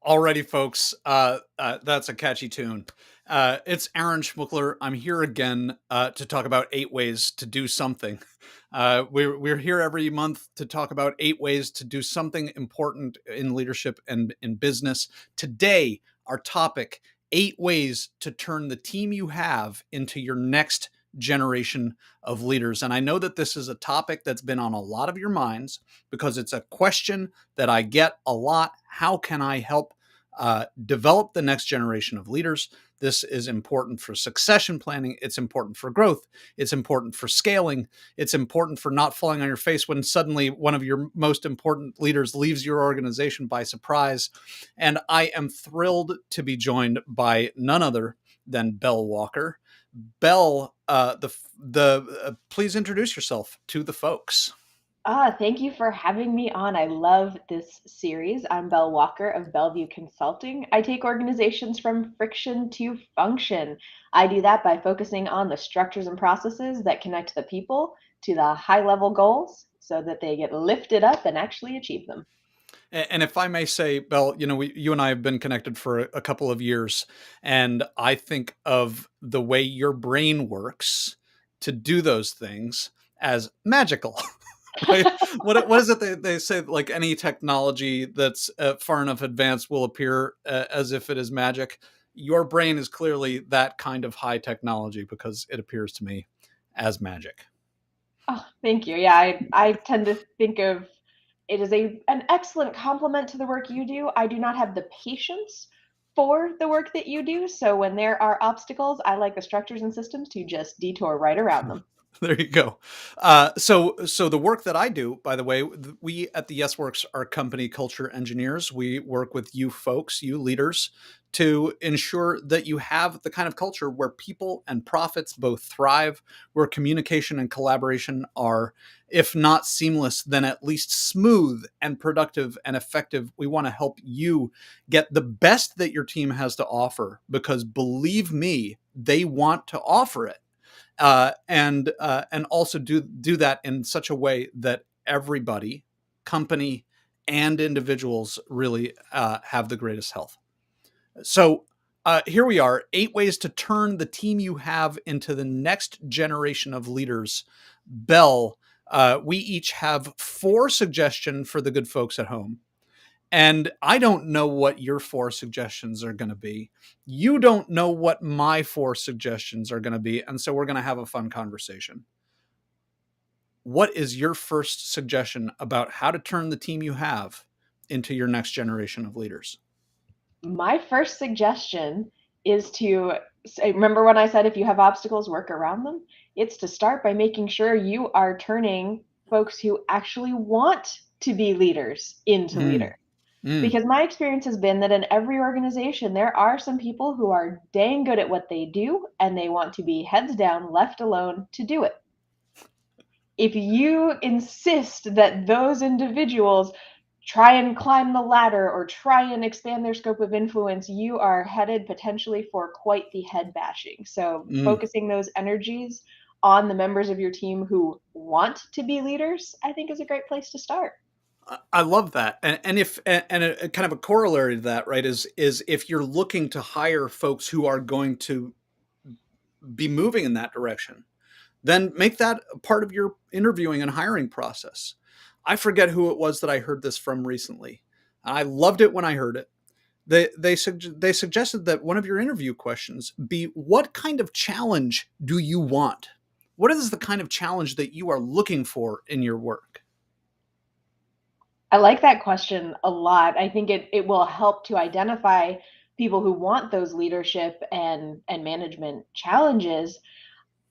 Alrighty, folks. That's a catchy tune. It's Aaron Schmuckler. I'm here again to talk about 8 ways to do something. We're here every month to talk about 8 ways to do something important in leadership and in business. Today, our topic: 8 ways to turn the team you have into your next generation of leaders. And I know that this is a topic that's been on a lot of your minds because it's a question that I get a lot. How can I help develop the next generation of leaders? This is important for succession planning. It's important for growth. It's important for scaling. It's important for not falling on your face when suddenly one of your most important leaders leaves your organization by surprise. And I am thrilled to be joined by none other than Belle Walker. Belle, please introduce yourself to the folks. Thank you for having me on. I love this series. I'm Belle Walker of Bellevue Consulting. I take organizations from friction to function. I do that by focusing on the structures and processes that connect the people to the high level goals so that they get lifted up and actually achieve them. And if I may say, Belle, you and I have been connected for a couple of years, and I think of the way your brain works to do those things as magical. Right? What is it they say? Like any technology that's far enough advanced will appear as if it is magic. Your brain is clearly that kind of high technology because it appears to me as magic. Oh, thank you. Yeah, I tend to think of it as an excellent compliment to the work you do. I do not have the patience for the work that you do. So when there are obstacles, I like the structures and systems to just detour right around them. There you go. So the work that I do, by the way, we at the Yes Works are company culture engineers. We work with you folks, you leaders, to ensure that you have the kind of culture where people and profits both thrive, where communication and collaboration are, if not seamless, then at least smooth and productive and effective. We want to help you get the best that your team has to offer because believe me, they want to offer it, and also do that in such a way that everybody, company, and individuals really have the greatest health. So here we are: 8 ways to turn the team you have into the next generation of leaders. Belle, we each have 4 suggestions for the good folks at home. And I don't know what your 4 suggestions are going to be. You don't know what my 4 suggestions are going to be. And so we're going to have a fun conversation. What is your first suggestion about how to turn the team you have into your next generation of leaders? My first suggestion is to remember when I said if you have obstacles, work around them? It's to start by making sure you are turning folks who actually want to be leaders into Mm, leaders. mm. Because my experience has been that in every organization, there are some people who are dang good at what they do and they want to be heads down, left alone to do it. If you insist that those individuals try and climb the ladder or try and expand their scope of influence, you are headed potentially for quite the head bashing. So, Mm. focusing those energies on the members of your team who want to be leaders, I think is a great place to start. I love that, and a kind of a corollary to that, right? Is if you're looking to hire folks who are going to be moving in that direction, then make that a part of your interviewing and hiring process. I forget who it was that I heard this from recently. I loved it when I heard it. They suggested that one of your interview questions be, what kind of challenge do you want? What is the kind of challenge that you are looking for in your work? I like that question a lot. I think it will help to identify people who want those leadership and management challenges.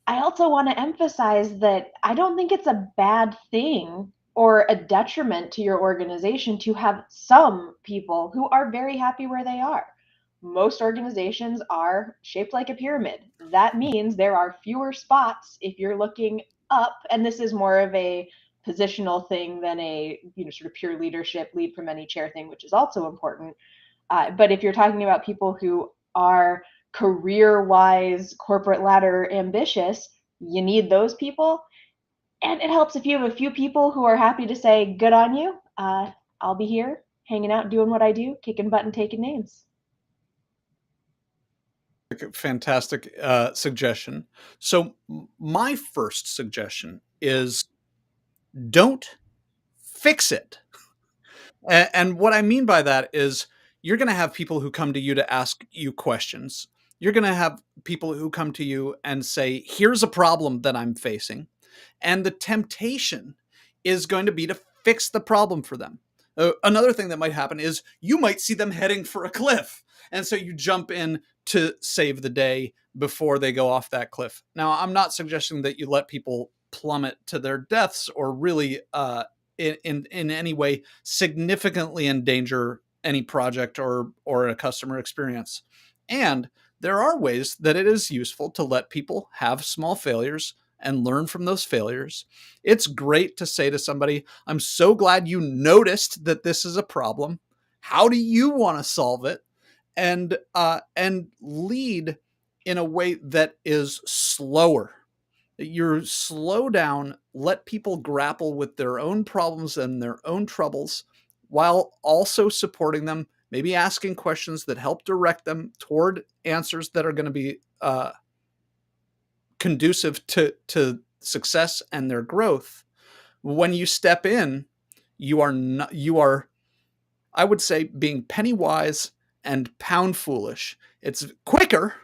I also want to emphasize that I don't think it's a bad thing or a detriment to your organization to have some people who are very happy where they are. Most organizations are shaped like a pyramid. That means there are fewer spots if you're looking up, and this is more of a positional thing than a sort of pure leadership lead from any chair thing, which is also important. But if you're talking about people who are career wise, corporate ladder ambitious, you need those people. And it helps if you have a few people who are happy to say, good on you. I'll be here. hanging out, doing what I do, kicking butt and taking names. Fantastic suggestion. So, my first suggestion is don't fix it. And what I mean by that is you're going to have people who come to you to ask you questions. You're going to have people who come to you and say, here's a problem that I'm facing. And the temptation is going to be to fix the problem for them. Another thing that might happen is you might see them heading for a cliff. And so you jump in to save the day before they go off that cliff. Now, I'm not suggesting that you let people plummet to their deaths or really in any way significantly endanger any project or a customer experience. And there are ways that it is useful to let people have small failures and learn from those failures. It's great to say to somebody, I'm so glad you noticed that this is a problem. How do you want to solve it? And lead in a way that is slower. You slow down, let people grapple with their own problems and their own troubles while also supporting them, maybe asking questions that help direct them toward answers that are going to be conducive to success and their growth. When you step in, you are not, you are, I would say, being penny wise and pound foolish. It's quicker,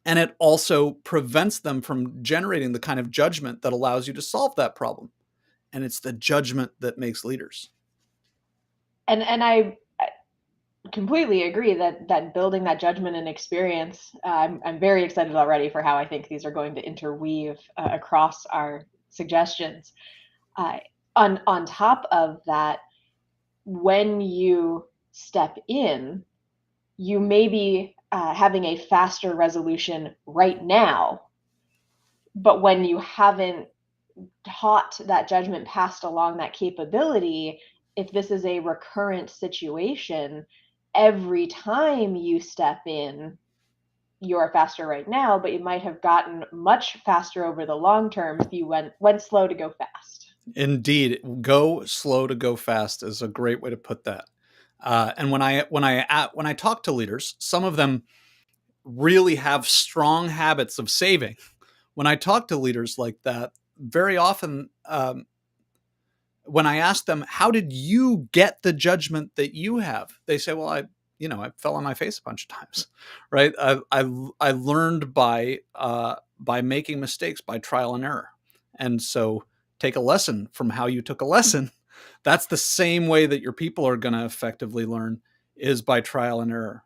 and it also prevents them from generating the kind of judgment that allows you to solve that problem. And it's the judgment that makes leaders. And I completely agree that building that judgment and experience, I'm very excited already for how I think these are going to interweave across our suggestions. Uh, on top of that, when you step in, you may be having a faster resolution right now, but when you haven't taught that judgment, passed along that capability, if this is a recurrent situation, every time you step in, you're faster right now, but you might have gotten much faster over the long term if you went slow to go fast. Indeed, go slow to go fast is a great way to put that. And when I talk to leaders, some of them really have strong habits of saving. When I talk to leaders like that, very often when I ask them, how did you get the judgment that you have? They say, well, I fell on my face a bunch of times, right? I learned by making mistakes, by trial and error. And so take a lesson from how you took a lesson. That's the same way that your people are going to effectively learn, is by trial and error.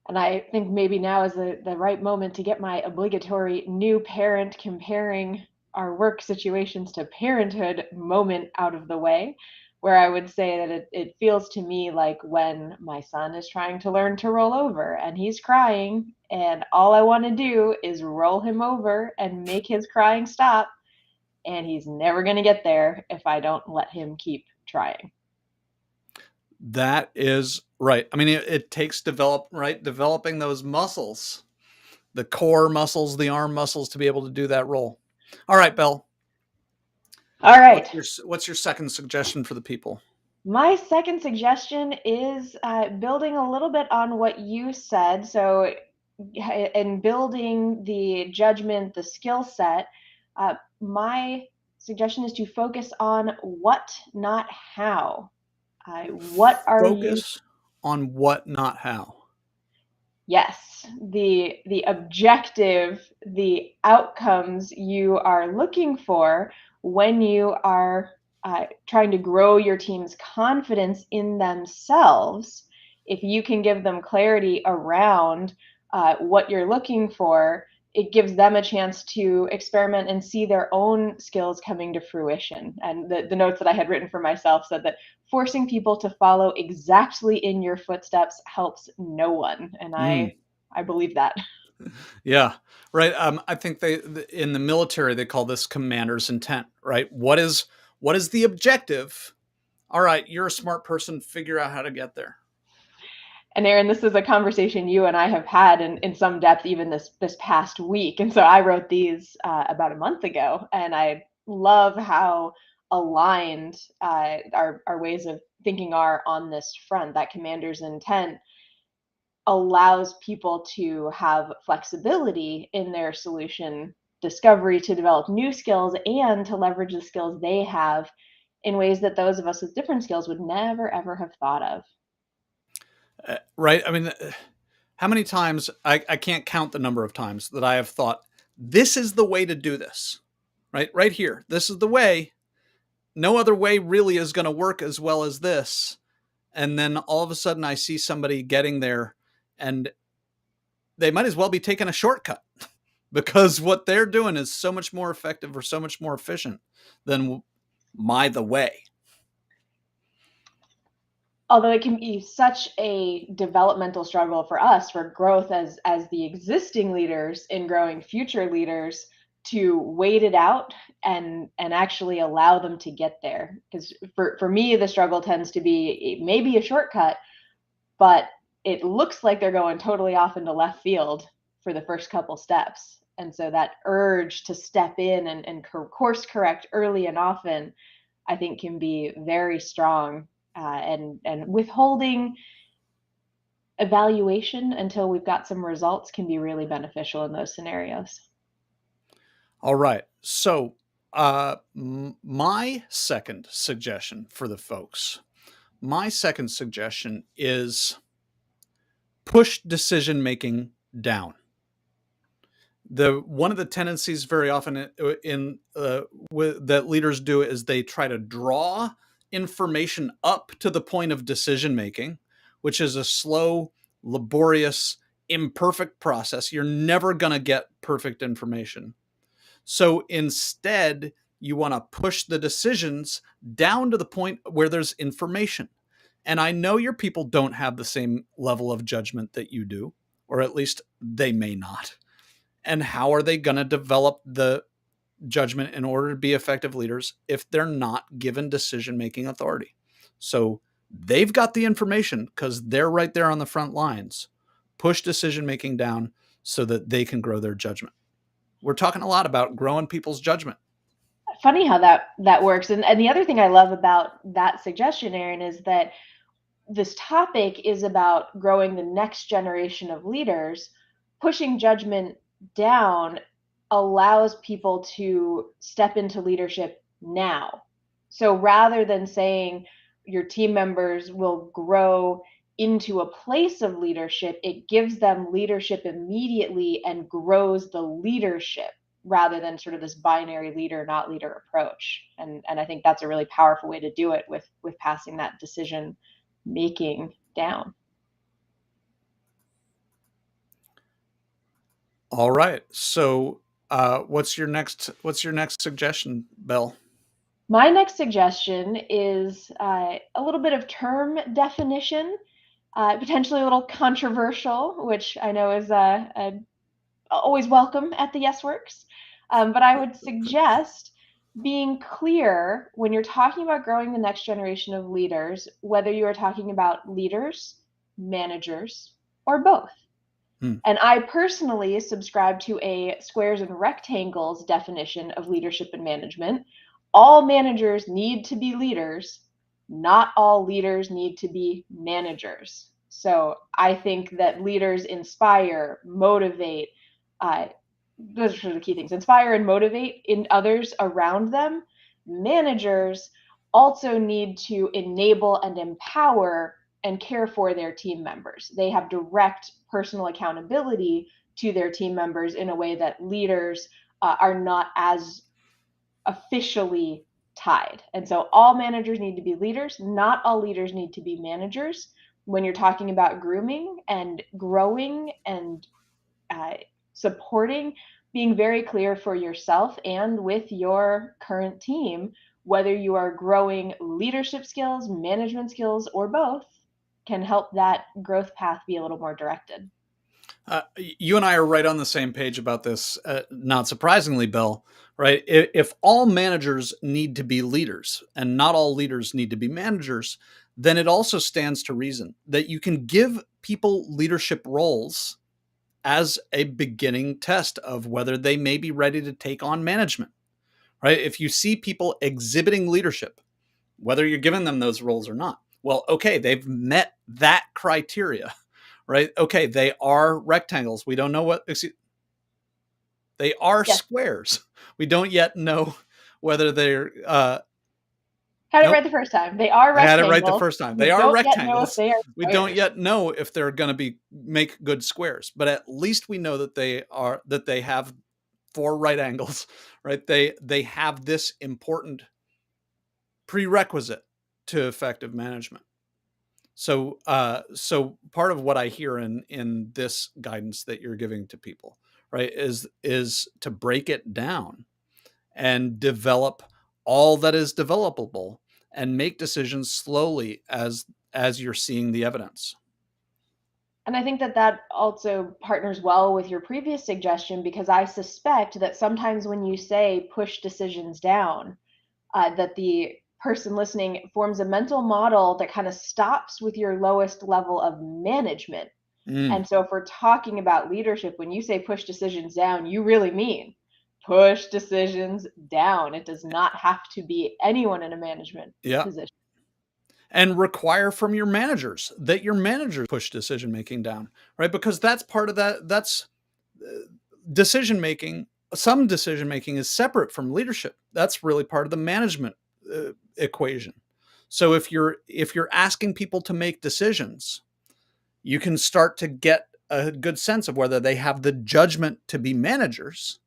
And I think maybe now is the right moment to get my obligatory new parent comparing our work situations to parenthood moment out of the way, where I would say that it feels to me like when my son is trying to learn to roll over and he's crying, and all I want to do is roll him over and make his crying stop. And he's never going to get there if I don't let him keep trying. That is right. I mean, it takes developing those muscles, the core muscles, the arm muscles to be able to do that role. All right, Belle. All right. What's your second suggestion for the people? My second suggestion is building a little bit on what you said. So, in building the judgment, the skill set, my suggestion is to focus on what, not how. What are you? Focus on what, not how. Yes, the objective, the outcomes you are looking for when you are trying to grow your team's confidence in themselves. If you can give them clarity around what you're looking for, it gives them a chance to experiment and see their own skills coming to fruition. And the notes that I had written for myself said that forcing people to follow exactly in your footsteps helps no one, and Mm, I believe that. yeah, right. I think in the military they call this commander's intent. Right. What is the objective? All right, you're a smart person. Figure out how to get there. And Aaron, this is a conversation you and I have had in some depth even this past week. And so I wrote these about a month ago, and I love how aligned our ways of thinking are on this front. That commander's intent allows people to have flexibility in their solution discovery, to develop new skills and to leverage the skills they have in ways that those of us with different skills would never ever have thought of. Right? I mean, how many times I can't count the number of times that I have thought, this is the way to do this, right? Right here. This is the way. No other way really is going to work as well as this. And then all of a sudden I see somebody getting there and they might as well be taking a shortcut because what they're doing is so much more effective or so much more efficient than the way. Although it can be such a developmental struggle for us for growth as the existing leaders in growing future leaders to wait it out and actually allow them to get there, because for me the struggle tends to be it may be a shortcut, but it looks like they're going totally off into left field for the first couple steps. And so that urge to step in and course correct early and often, I think, can be very strong, and withholding evaluation until we've got some results can be really beneficial in those scenarios. All right. So, my second suggestion for the folks, my second suggestion is push decision making down. The one of the tendencies very often that leaders do is they try to draw information up to the point of decision making, which is a slow, laborious, imperfect process. You're never going to get perfect information. So instead, you want to push the decisions down to the point where there's information. And I know your people don't have the same level of judgment that you do, or at least they may not. And how are they going to develop the judgment in order to be effective leaders if they're not given decision making authority? So they've got the information because they're right there on the front lines. Push decision making down so that they can grow their judgment. We're talking a lot about growing people's judgment. Funny how that works. And the other thing I love about that suggestion, Aaron, is that this topic is about growing the next generation of leaders. Pushing judgment down allows people to step into leadership now. So rather than saying your team members will grow into a place of leadership, it gives them leadership immediately and grows the leadership rather than sort of this binary leader not leader approach. And I think that's a really powerful way to do it with passing that decision making down. All right. So what's your next suggestion, Bill? My next suggestion is a little bit of term definition, potentially a little controversial, which I know is always welcome at the Yes Works. But I would suggest being clear when you're talking about growing the next generation of leaders, whether you are talking about leaders, managers, or both. Hmm. And I personally subscribe to a squares and rectangles definition of leadership and management. All managers need to be leaders, not all leaders need to be managers. So I think that leaders inspire, motivate, uh, those are the key things: inspire and motivate in others around them. Managers also need to enable and empower and care for their team members. They have direct personal accountability to their team members in a way that leaders are not as officially tied. And so all managers need to be leaders, not all leaders need to be managers. When you're talking about grooming and growing and uh, supporting, being very clear for yourself and with your current team whether you are growing leadership skills, management skills, or both can help that growth path be a little more directed. You and I are right on the same page about this. Not surprisingly, Bill, right? If all managers need to be leaders and not all leaders need to be managers, then it also stands to reason that you can give people leadership roles as a beginning test of whether they may be ready to take on management, right? If you see people exhibiting leadership, whether you're giving them those roles or not, well, okay, they've met that criteria, right? Okay, they are rectangles. We don't know what, they are Yes. squares. We don't yet know whether they're, Had it nope, right the first time. They are I had it right the rectangles. first time. We They are don't yet know if rectangles. they are We don't squares. yet know if they're going to be make good squares, but at least we know that they have four right angles, right? They have this important prerequisite to effective management. So part of what I hear in this guidance that you're giving to people, right, is to break it down and develop all that is developable and make decisions slowly as you're seeing the evidence. And I think that that also partners well with your previous suggestion because I suspect that sometimes when you say push decisions down, that the person listening forms a mental model that kind of stops with your lowest level of management. Mm, And so, if we're talking about leadership, when you say push decisions down, you really mean push decisions down. It does not have to be anyone in a management yeah. position. And require from your managers that your managers push decision making down, right? Because that's part of that. That's decision making. Some decision making is separate from leadership. That's really part of the management equation. So if you're asking people to make decisions, you can start to get a good sense of whether they have the judgment to be managers.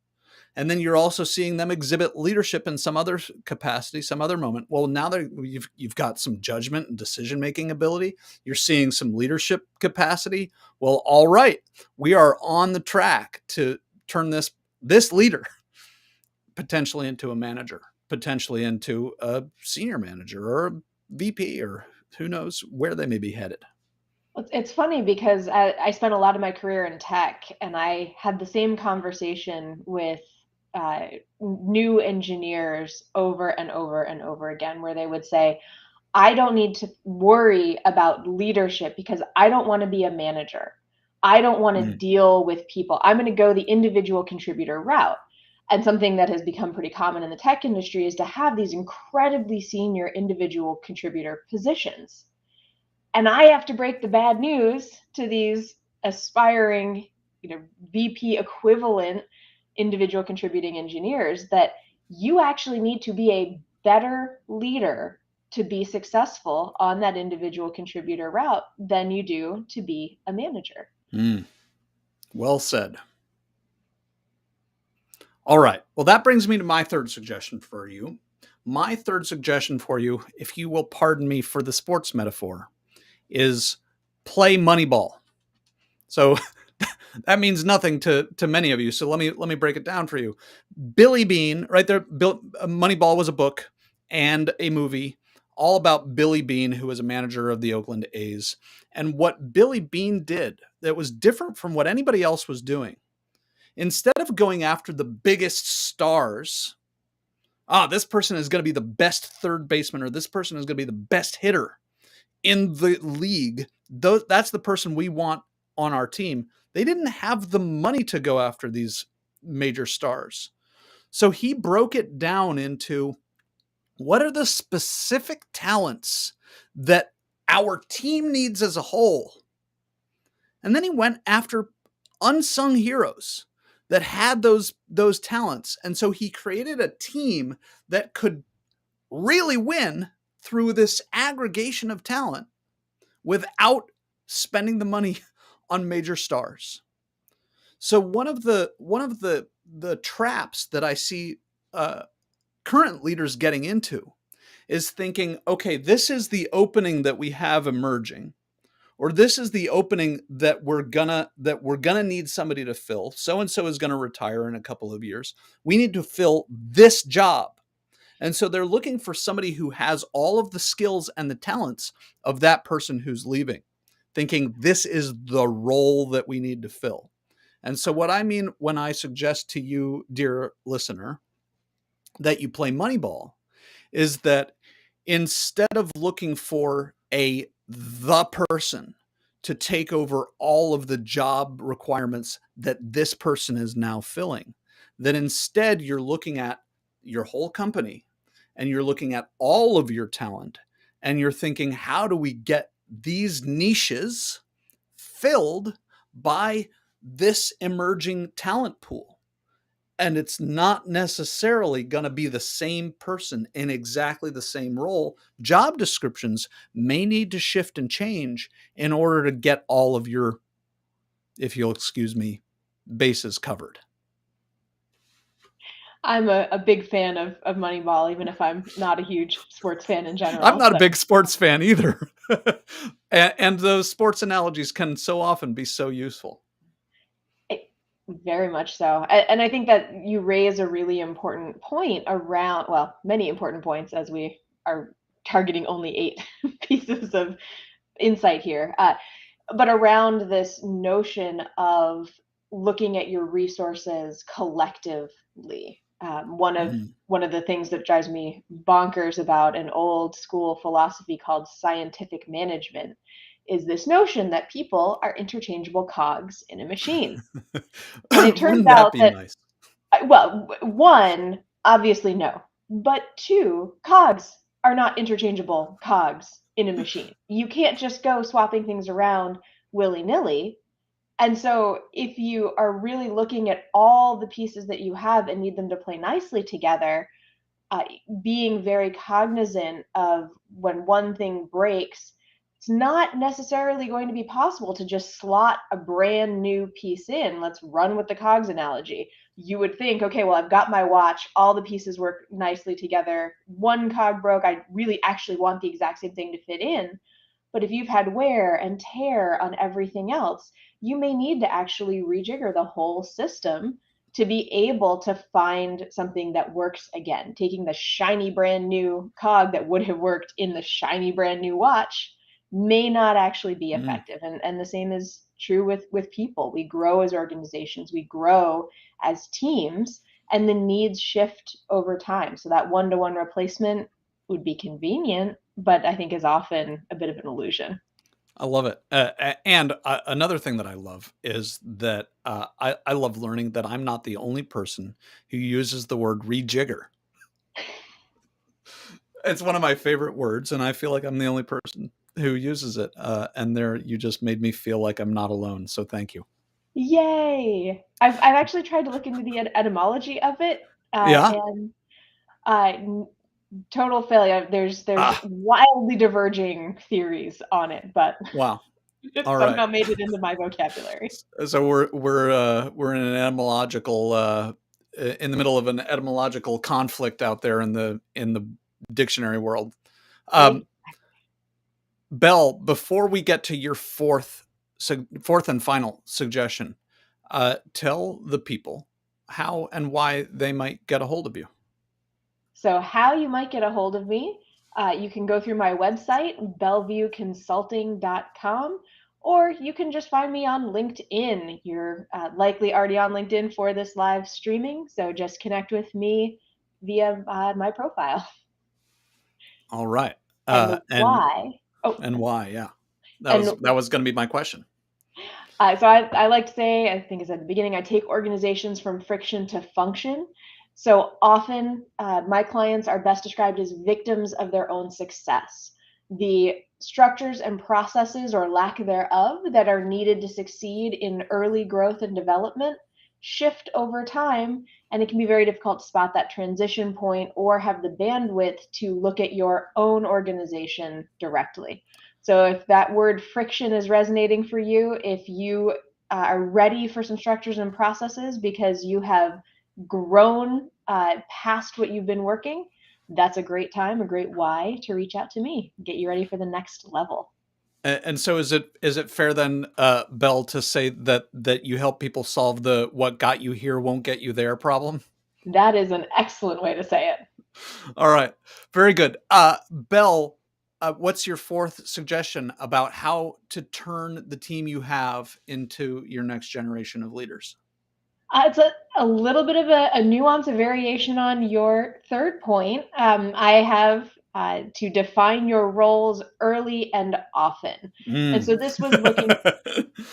And then you're also seeing them exhibit leadership in some other capacity, some other moment. Well, now that you've got some judgment and decision making ability, you're seeing some leadership capacity. Well, all right, we are on the track to turn this leader potentially into a manager, potentially into a senior manager or a VP, or who knows where they may be headed. It's funny because I spent a lot of my career in tech, and I had the same conversation with uh, new engineers over and over and over again, where they would say, I don't need to worry about leadership because I don't want to be a manager. I don't want to Mm, deal with people. I'm going to go the individual contributor route. And something that has become pretty common in the tech industry is to have these incredibly senior individual contributor positions. And I have to break the bad news to these aspiring, VP equivalent individual contributing engineers that you actually need to be a better leader to be successful on that individual contributor route than you do to be a manager. mm, well said. All right. Well, that brings me to my third suggestion for you. My third suggestion for you, if you will pardon me for the sports metaphor, is play Moneyball. So that means nothing to many of you. So let me break it down for you. Billy Bean, right there. Moneyball was a book and a movie all about Billy Bean, who was a manager of the Oakland A's, and what Billy Bean did that was different from what anybody else was doing. Instead of going after the biggest stars, this person is going to be the best third baseman, or this person is going to be the best hitter in the league. That's the person we want on our team. They didn't have the money to go after these major stars. So he broke it down into what are the specific talents that our team needs as a whole. And then he went after unsung heroes that had those talents. And so he created a team that could really win through this aggregation of talent without spending the money on major stars. So one of the traps that I see uh, current leaders getting into is thinking, okay, this is the opening that we have emerging, or this is the opening that we're gonna need somebody to fill. So and so is going to retire in a couple of years. We need to fill this job. And so they're looking for somebody who has all of the skills and the talents of that person who's leaving, thinking this is the role that we need to fill. And so, what I mean when I suggest to you, dear listener, that you play Moneyball is that instead of looking for the person to take over all of the job requirements that this person is now filling, that instead you're looking at your whole company and you're looking at all of your talent and you're thinking, how do we get these niches filled by this emerging talent pool? And it's not necessarily going to be the same person in exactly the same role. Job descriptions may need to shift and change in order to get all of your, if you'll excuse me, bases covered. I'm a big fan of Moneyball, even if I'm not a huge sports fan in I'm general. not a So big sports fan either. And those sports analogies can so often be so useful. it, very much so. And I think that you raise a really important point around, well, many important points as we are targeting only 8 pieces of insight here. But around this notion of looking at your resources collectively. Mhm. One of the things that drives me bonkers about an old school philosophy called scientific management is this notion that people are interchangeable cogs in a machine. And it turns Wouldn't that out be that, nice? well, one, obviously no, but two, cogs are not interchangeable cogs in a machine. You can't just go swapping things around willy nilly. And so, if you are really looking at all the pieces that you have and need them to play nicely together, uh, being very cognizant of when one thing breaks, it's not necessarily going to be possible to just slot a brand new piece in. Let's run with the cogs analogy. You would think, okay, well, I've got my watch, all the pieces work nicely together. One cog broke, I really actually want the exact same thing to fit in. But if you've had wear and tear on everything else, you may need to actually rejigger the whole system to be able to find something that works again. Taking the shiny brand new cog that would have worked in the shiny brand new watch may not actually be Mm. effective. And the same is true with people. We grow as organizations, we grow as teams, and the needs shift over time. So that one-to-one replacement would be convenient, but I think is often a bit of an illusion. I love it. And another thing that I love is that I love learning that I'm not the only person who uses the word rejigger. It's one of my favorite words, and I feel like I'm the only person who uses it. And there, you just made me feel like I'm not alone. So thank you. Yay! I've actually tried to look into the etymology of it, Yeah. and n- total failure. There's Ah. wildly diverging theories on it, but Wow. it All right. somehow made it into my vocabulary. So we're in an etymological in the middle of an etymological conflict out there in the dictionary world. Egg. Um, Bell, before we get to your fourth and final suggestion, tell the people how and why they might get a hold of you. So, how you might get a hold of me, you can go through my website, bellevueconsulting.com, or you can just find me on LinkedIn. You're likely already on LinkedIn for this live streaming, so just connect with me via my profile. All right, And the and why. Oh, why? Yeah, and that was going to be my question. I like to say, I think as at the beginning, I take organizations from friction to function. So often, my clients are best described as victims of their own success. The structures and processes or lack thereof that are needed to succeed in early growth and development shift over time, and it can be very difficult to spot that transition point or have the bandwidth to look at your own organization directly. So if that word friction is resonating for you, if you are ready for some structures and processes because you have grown past what you've been working, that's a great time, a great why to reach out to me, get you ready for the next level. And so is it fair then, Bell, to say that you help people solve the what got you here won't get you there problem? That is an excellent way to say it. All right. Very good. Bell, what's your fourth suggestion about how to turn the team you have into your next generation of leaders? It's a little bit of a nuance, a variation on your third point. I have to define your roles early and often. And so Mm. this was looking,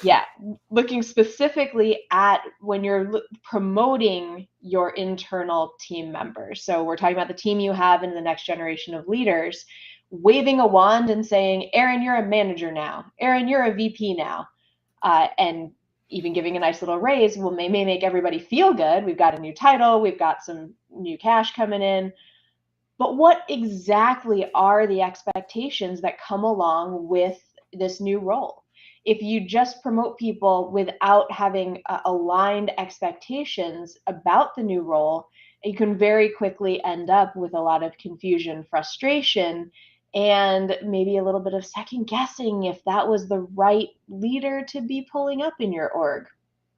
yeah, looking specifically at when you're promoting your internal team members. So we're talking about the team you have in the next generation of leaders, waving a wand and saying, Aaron, you're a manager now. Aaron, you're a VP now. And even giving a nice little raise will may make everybody feel good. We've got a new title, we've got some new cash coming in, but what exactly are the expectations that come along with this new role? If you just promote people without having aligned expectations about the new role, you can very quickly end up with a lot of confusion, frustration, and maybe a little bit of second guessing if that was the right leader to be pulling up in your org.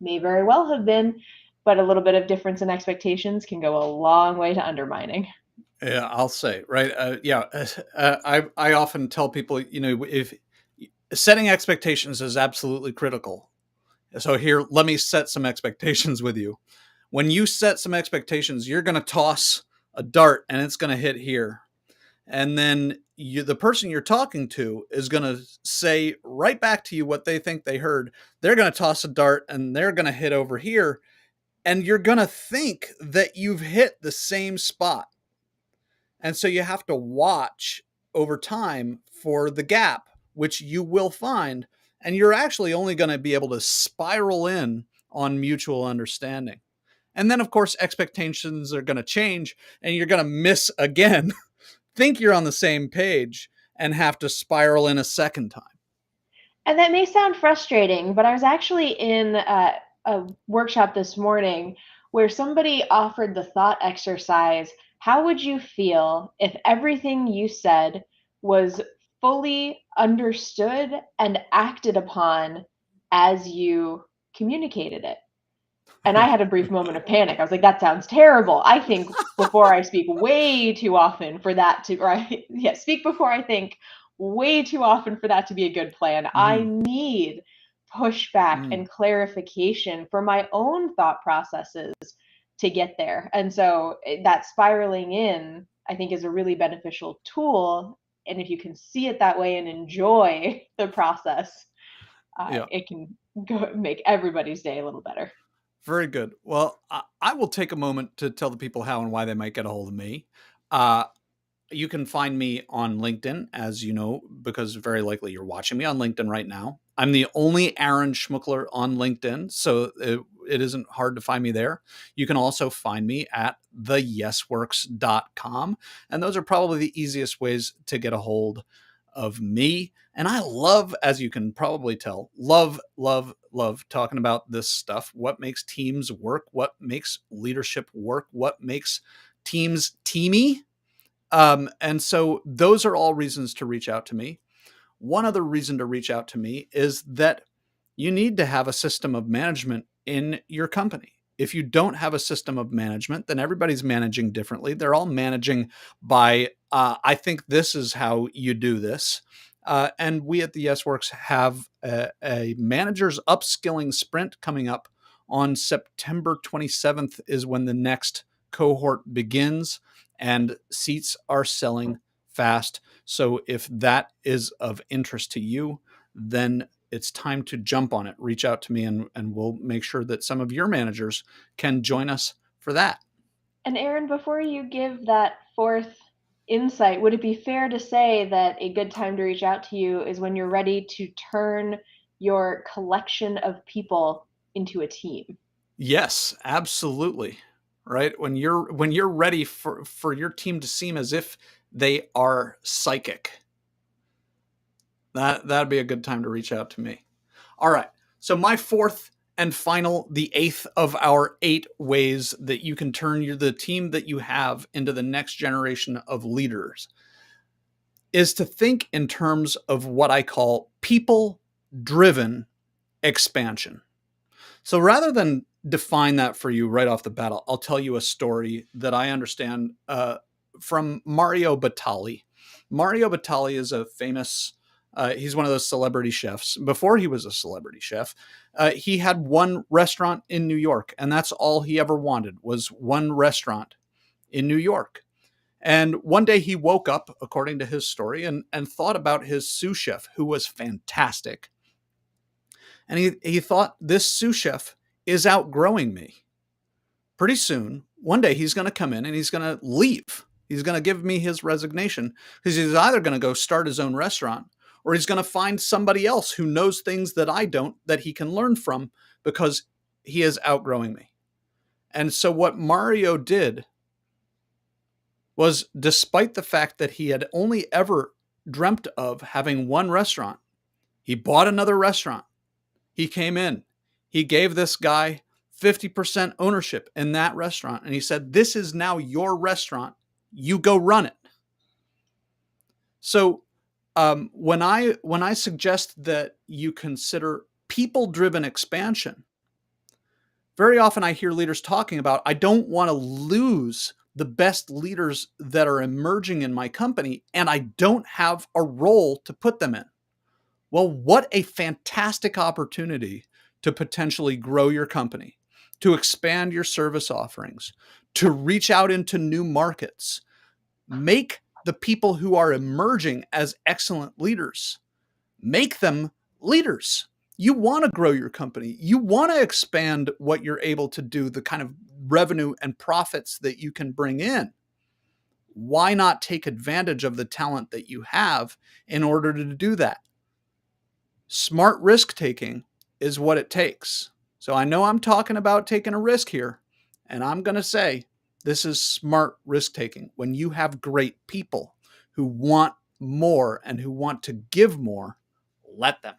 May very well have been, but a little bit of difference in expectations can go a long way to undermining. Yeah, I'll say, right. Yeah, I often tell people, if setting expectations is absolutely critical. So here, let me set some expectations with you. When you set some expectations, you're going to toss a dart and it's going to hit here, and then the person you're talking to is going to say right back to you what they think they heard. They're going to toss a dart and they're going to hit over here, and you're going to think that you've hit the same spot. And so you have to watch over time for the gap, which you will find. And you're actually only going to be able to spiral in on mutual understanding. And then, of course, expectations are going to change and you're going to miss again, think you're on the same page, and have to spiral in a second time. And that may sound frustrating, but I was actually in a workshop this morning where somebody offered the thought exercise: how would you feel if everything you said was fully understood and acted upon as you communicated it? And I had a brief moment of panic. I was like, that sounds terrible. I think before I speak way too often for that to, right? Yeah, speak before I think way too often for that to be a good plan. I Mm-hmm. need pushback Mm. and clarification for my own thought processes to get there. And so that spiraling in, I think, is a really beneficial tool. And if you can see it that way and enjoy the process, Yeah. it can make everybody's day a little better. Very good. Well, I will take a moment to tell the people how and why they might get a hold of me. Uh, You can find me on LinkedIn, as you know, because very likely you're watching me on LinkedIn right now. I'm the only Aaron Schmuckler on LinkedIn, so it isn't hard to find me there. You can also find me at theyesworks.com. And those are probably the easiest ways to get a hold of me. And I love, as you can probably tell, love talking about this stuff. What makes teams work? What makes leadership work? What makes teams teamy? And so those are all reasons to reach out to me. One other reason to reach out to me is that you need to have a system of management in your company. If you don't have a system of management, then everybody's managing differently. They're all managing by, I think this is how you do this. And we at the Yes Works have a manager's upskilling sprint coming up on September 27th, is when the next cohort begins, and seats are selling fast. So if that is of interest to you, then it's time to jump on it. Reach out to me, and we'll make sure that some of your managers can join us for that. And Aaron, before you give that fourth insight, would it be fair to say that a good time to reach out to you is when you're ready to turn your collection of people into a team? Yes, absolutely. Right? When you're ready for your team to seem as if they are psychic, that'd be a good time to reach out to me. All right. So my fourth and final, the eighth of our 8 ways that you can turn the team that you have into the next generation of leaders, is to think in terms of what I call people driven expansion. So rather than define that for you right off the bat, I'll tell you a story that I understand from Mario Batali. Mario Batali is a famous, he's one of those celebrity chefs. Before he was a celebrity chef, he had one restaurant in New York, and that's all he ever wanted, was one restaurant in New York. And one day he woke up, according to his story, and thought about his sous chef, who was fantastic. And he thought, this sous chef is outgrowing me. Pretty soon, one day he's going to come in and he's going to leave. He's going to give me his resignation because he's either going to go start his own restaurant or he's going to find somebody else who knows things that I don't that he can learn from because he is outgrowing me. And so what Mario did was, despite the fact that he had only ever dreamt of having one restaurant, he bought another restaurant. He came in, he gave this guy 50% ownership in that restaurant. And he said, this is now your restaurant. You go run it. So when I suggest that you consider people-driven expansion, very often I hear leaders talking about, I don't want to lose the best leaders that are emerging in my company, and I don't have a role to put them in. Well, what a fantastic opportunity to potentially grow your company, to expand your service offerings, to reach out into new markets. Make the people who are emerging as excellent leaders, make them leaders. You want to grow your company. You want to expand what you're able to do, the kind of revenue and profits that you can bring in. Why not take advantage of the talent that you have in order to do that? Smart risk taking is what it takes. So I know I'm talking about taking a risk here, and I'm going to say this is smart risk taking. When you have great people who want more and who want to give more, let them.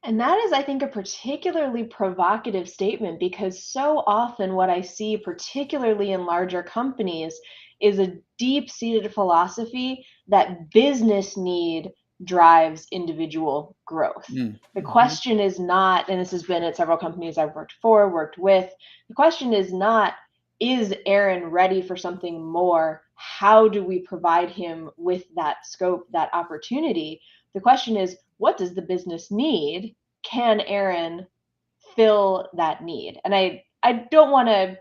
And that is, I think, a particularly provocative statement because so often what I see, particularly in larger companies, is a deep seated philosophy that business need drives individual growth. The Mm-hmm. question is not, and this has been at several companies I've worked for, worked with, the question is not, is Aaron ready for something more? How do we provide him with that scope, that opportunity? The question is, what does the business need? Can Aaron fill that need? And I don't want to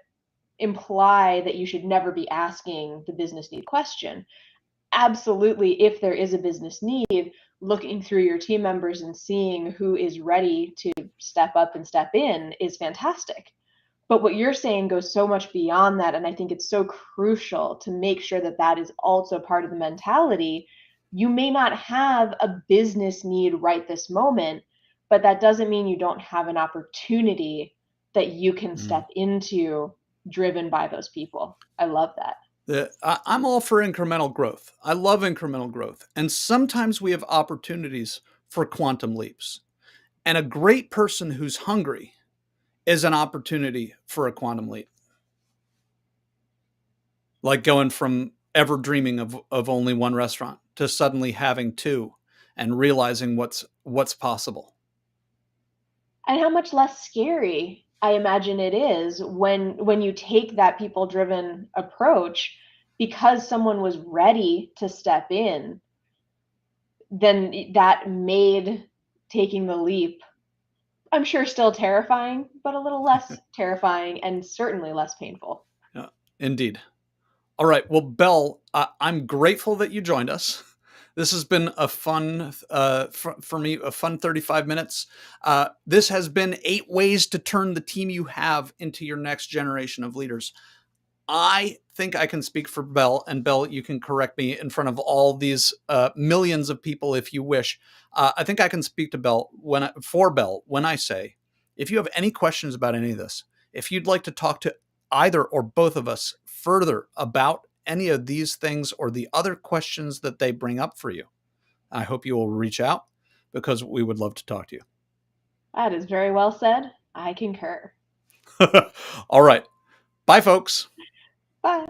imply that you should never be asking the business need question. Absolutely, if there is a business need, looking through your team members and seeing who is ready to step up and step in is fantastic. But what you're saying goes so much beyond that. And I think it's so crucial to make sure that that is also part of the mentality. You may not have a business need right this moment, but that doesn't mean you don't have an opportunity that you can Mm. step into driven by those people. I love that. I'm all for incremental growth. I love incremental growth. And sometimes we have opportunities for quantum leaps. And a great person who's hungry is an opportunity for a quantum leap. Like going from ever dreaming of only one restaurant to suddenly having two and realizing what's possible. And how much less scary I imagine it is when you take that people driven approach because someone was ready to step in, then that made taking the leap, I'm sure still terrifying, but a little less terrifying and certainly less painful. Yeah, indeed. All right. Well, Belle, I'm grateful that you joined us. This has been a fun, for me, a fun 35 minutes. This has been 8 ways to turn the team you have into your next generation of leaders. I think I can speak for Belle, and Belle, you can correct me in front of all these millions of people if you wish. I think I can speak to Belle for Belle when I say, if you have any questions about any of this, if you'd like to talk to either or both of us further about any of these things or the other questions that they bring up for you, I hope you will reach out because we would love to talk to That is very well said. I concur. you. All right. Bye, folks. Bye.